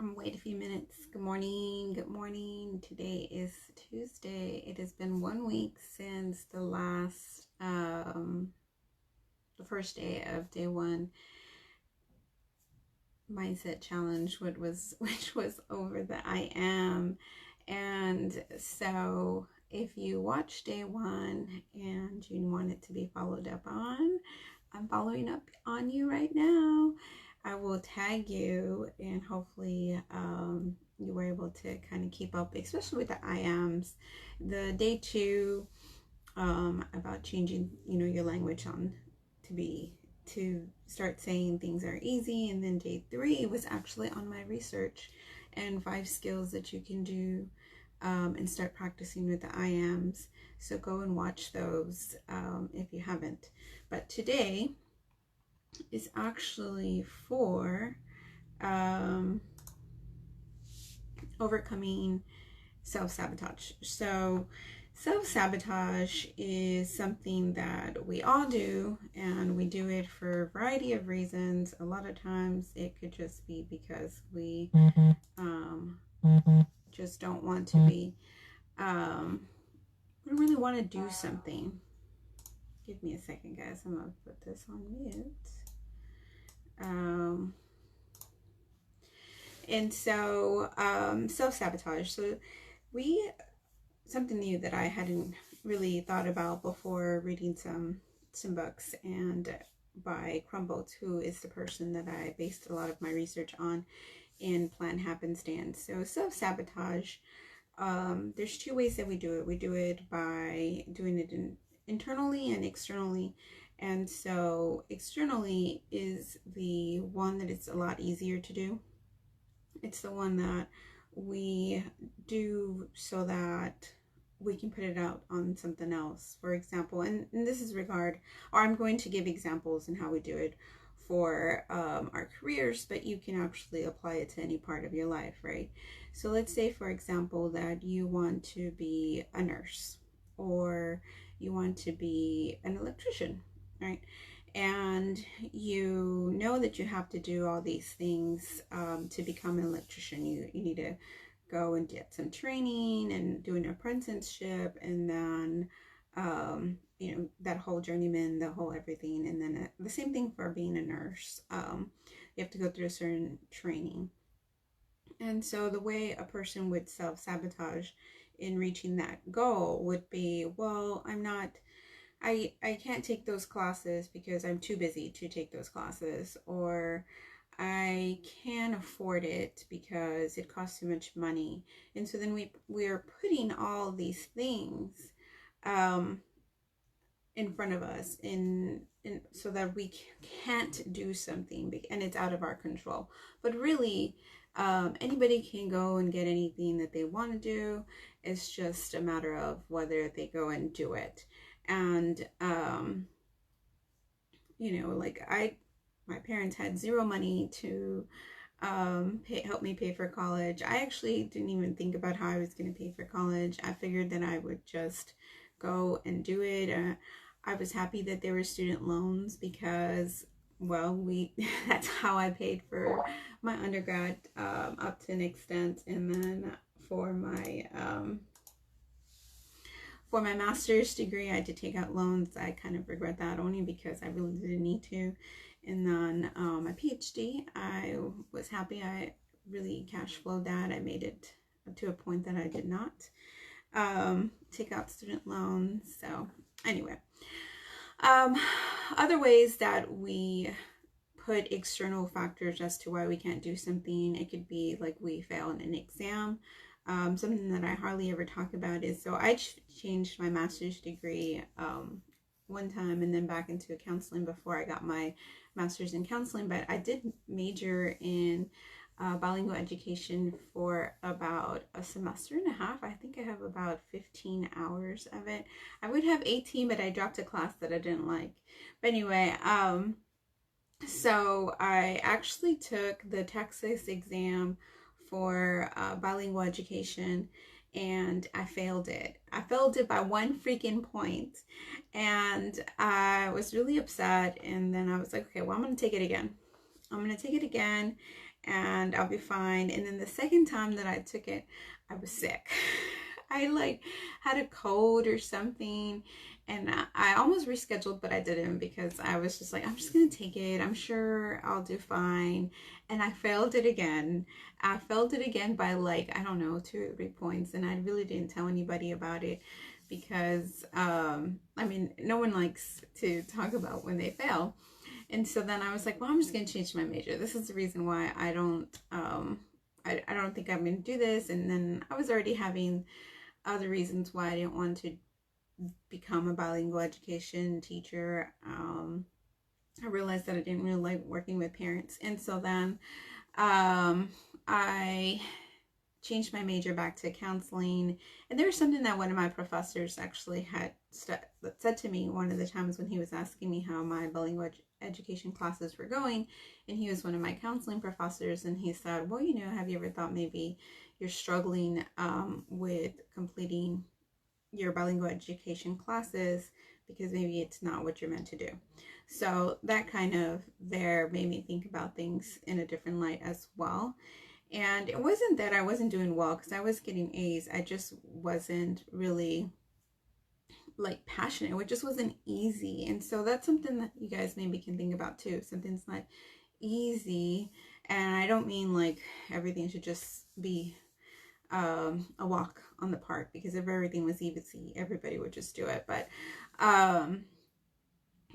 I'm gonna wait a few minutes. Good morning. Good morning. Today is Tuesday. It has been 1 week since the first day of day one mindset challenge, which was over the I am. And so if you watch day one and you want it to be followed up on, I'm following up on you right now. I will tag you, and hopefully you were able to kind of keep up, especially with the I ams. The day two about changing, your language on to start saying things are easy, and then day three was actually on my research and 5 skills that you can do and start practicing with the I ams. So go and watch those if you haven't. But today is actually for overcoming self-sabotage. So self-sabotage is something that we all do, and we do it for a variety of reasons. A lot of times it could just be because we just don't want to be we really want to do something. Give me a second, guys. I'm gonna put this on mute. And so self-sabotage. So something new that I hadn't really thought about before reading some books, and by Crumboldt, who is the person that I based a lot of my research on in Plan Happenstance. So self-sabotage, there's 2 ways that we do it. We do it by doing it internally and externally. And so externally is the one that it's a lot easier to do. It's the one that we do so that we can put it out on something else. For example, and this is I'm going to give examples in how we do it for our careers, but you can actually apply it to any part of your life, right? So let's say, for example, that you want to be a nurse, or you want to be an electrician, right? And you know that you have to do all these things to become an electrician. You need to go and get some training and do an apprenticeship, and then that whole journeyman, the whole everything. And then the same thing for being a nurse. You have to go through a certain training. And so the way a person would self-sabotage in reaching that goal would be, well, I can't take those classes because I'm too busy to take those classes, or I can't afford it because it costs too much money. And so then we are putting all these things in front of us in so that we can't do something, and it's out of our control. But really, anybody can go and get anything that they want to do. It's just a matter of whether they go and do it. And my parents had 0 money to help me pay for college. I actually didn't even think about how I was going to pay for college. I figured that I would just go and do it. I was happy that there were student loans because, well, that's how I paid for my undergrad up to an extent. And then for my master's degree, I had to take out loans. I kind of regret that, only because I really didn't need to. And then my PhD, I was happy I really cash flowed that. I made it to a point that I did not take out student loans. So anyway, other ways that we put external factors as to why we can't do something. It could be like we fail in an exam. Something that I hardly ever talk about is, so I changed my master's degree one time and then back into counseling before I got my master's in counseling, but I did major in bilingual education for about a semester and a half. I think I have about 15 hours of it. I would have 18, but I dropped a class that I didn't like. But anyway, so I actually took the Texas exam for bilingual education, and I failed it. I failed it by 1 freaking point, and I was really upset. And then I was like, okay, well, I'm gonna take it again. I'm going to take it again and I'll be fine. And then the second time that I took it, I was sick. I like had a cold or something, and I almost rescheduled, but I didn't, because I was just like, I'm just gonna take it, I'm sure I'll do fine. And I failed it again. I failed it again by like, I don't know, 2 or 3 points, and I really didn't tell anybody about it, because I mean, no one likes to talk about when they fail. And so then I was like, well, I'm just gonna change my major. This is the reason why I don't think I'm gonna do this. And then I was already having other reasons why I didn't want to become a bilingual education teacher. I realized that I didn't really like working with parents. And so then I changed my major back to counseling. And there was something that one of my professors actually had said to me one of the times when he was asking me how my bilingual education classes were going. And he was one of my counseling professors. And he said, well, you know, have you ever thought maybe you're struggling with completing your bilingual education classes because maybe it's not what you're meant to do. So that kind of there made me think about things in a different light as well. And it wasn't that I wasn't doing well, because I was getting A's. I just wasn't really like passionate. It just wasn't easy. And so that's something that you guys maybe can think about too. Something's not easy. And I don't mean like everything should just be a walk on the park, because if everything was easy, everybody would just do it. But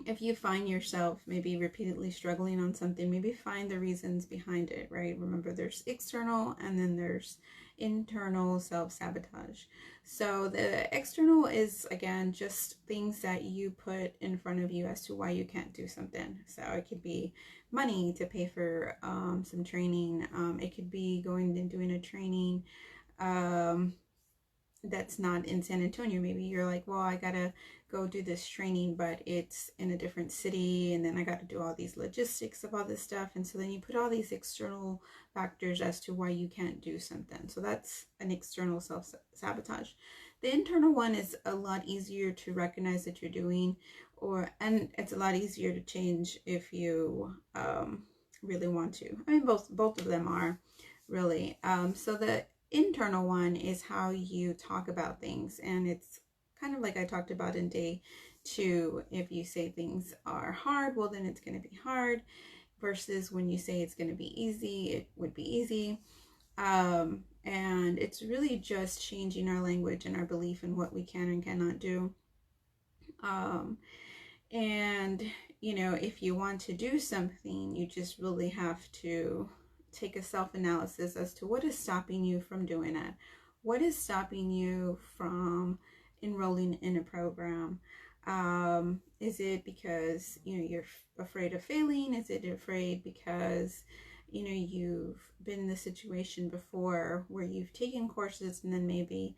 if you find yourself maybe repeatedly struggling on something, maybe find the reasons behind it, right? Remember, there's external and then there's internal self-sabotage. So the external is, again, just things that you put in front of you as to why you can't do something. So it could be money to pay for some training. It could be going and doing a training that's not in San Antonio. Maybe you're like, well, I gotta go do this training, but it's in a different city, and then I got to do all these logistics of all this stuff. And so then you put all these external factors as to why you can't do something. So that's an external self-sabotage. The internal one is a lot easier to recognize that you're doing, and it's a lot easier to change if you really want to. I mean, both of them are really. So the internal one is how you talk about things, and it's kind of like I talked about in day 2. If you say things are hard, well, then it's going to be hard, versus when you say it's going to be easy, it would be easy. And it's really just changing our language and our belief in what we can and cannot do. And you know, if you want to do something, you just really have to take a self-analysis as to what is stopping you from doing it. What is stopping you from enrolling in a program? Is it because, you know, you're afraid of failing? Is it afraid because, you know, you've been in this situation before where you've taken courses and then maybe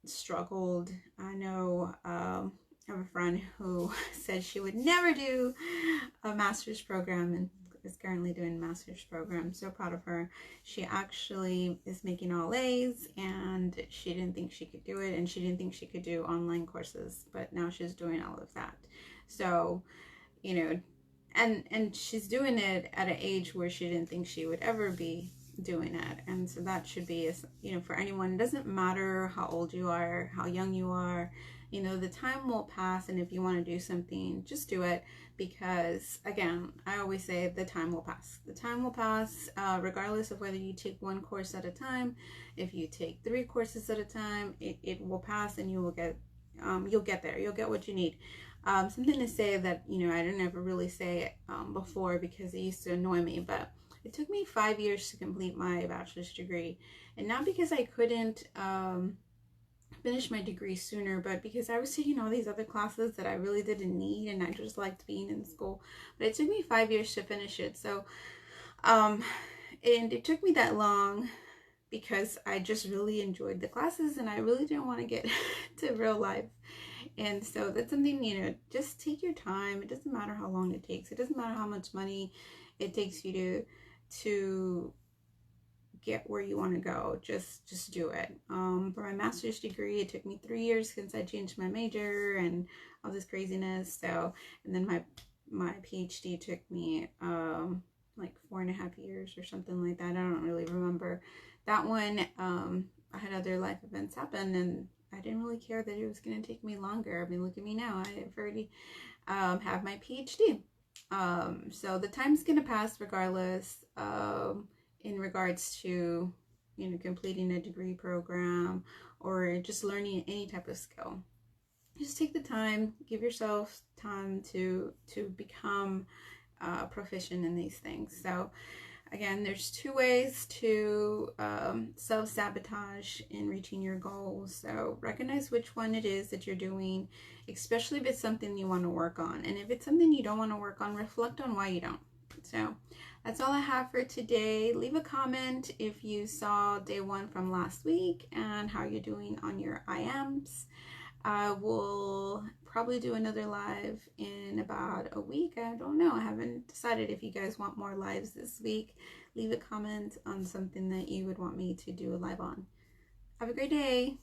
struggled? I know I have a friend who said she would never do a master's program, and is currently doing a master's program. So proud of her. She actually is making all A's, and she didn't think she could do it, and she didn't think she could do online courses, but now she's doing all of that. So, you know, and she's doing it at an age where she didn't think she would ever be doing it. And so that should be, you know, for anyone. It doesn't matter how old you are, how young you are, you know, the time will pass. And if you want to do something, just do it, because again, I always say the time will pass. The time will pass, regardless of whether you take 1 course at a time. If you take 3 courses at a time, it will pass, and you will get you'll get there. You'll get what you need. Something to say that, you know, I didn't ever really say before, because it used to annoy me, but it took me 5 years to complete my bachelor's degree. And not because I couldn't finish my degree sooner, but because I was taking all these other classes that I really didn't need, and I just liked being in school. But it took me 5 years to finish it. So and it took me that long because I just really enjoyed the classes, and I really didn't want to get to real life. And so that's something, you know, just take your time. It doesn't matter how long it takes. It doesn't matter how much money it takes you to get where you want to go. Just do it. For my master's degree, it took me 3 years since I changed my major and all this craziness. So, and then my PhD took me like 4.5 years or something like that. I don't really remember. That one, I had other life events happen, and I didn't really care that it was going to take me longer. I mean, look at me now. I've already have my PhD. So the time's going to pass regardless, in regards to, completing a degree program or just learning any type of skill. Just take the time, give yourself time to become proficient in these things. So again, there's 2 ways to self-sabotage in reaching your goals. So recognize which one it is that you're doing, especially if it's something you want to work on. And if it's something you don't want to work on, reflect on why you don't. So that's all I have for today. Leave a comment if you saw day 1 from last week and how you're doing on your IMs. I will probably do another live in about a week. I don't know. I haven't decided if you guys want more lives this week. Leave a comment on something that you would want me to do a live on. Have a great day.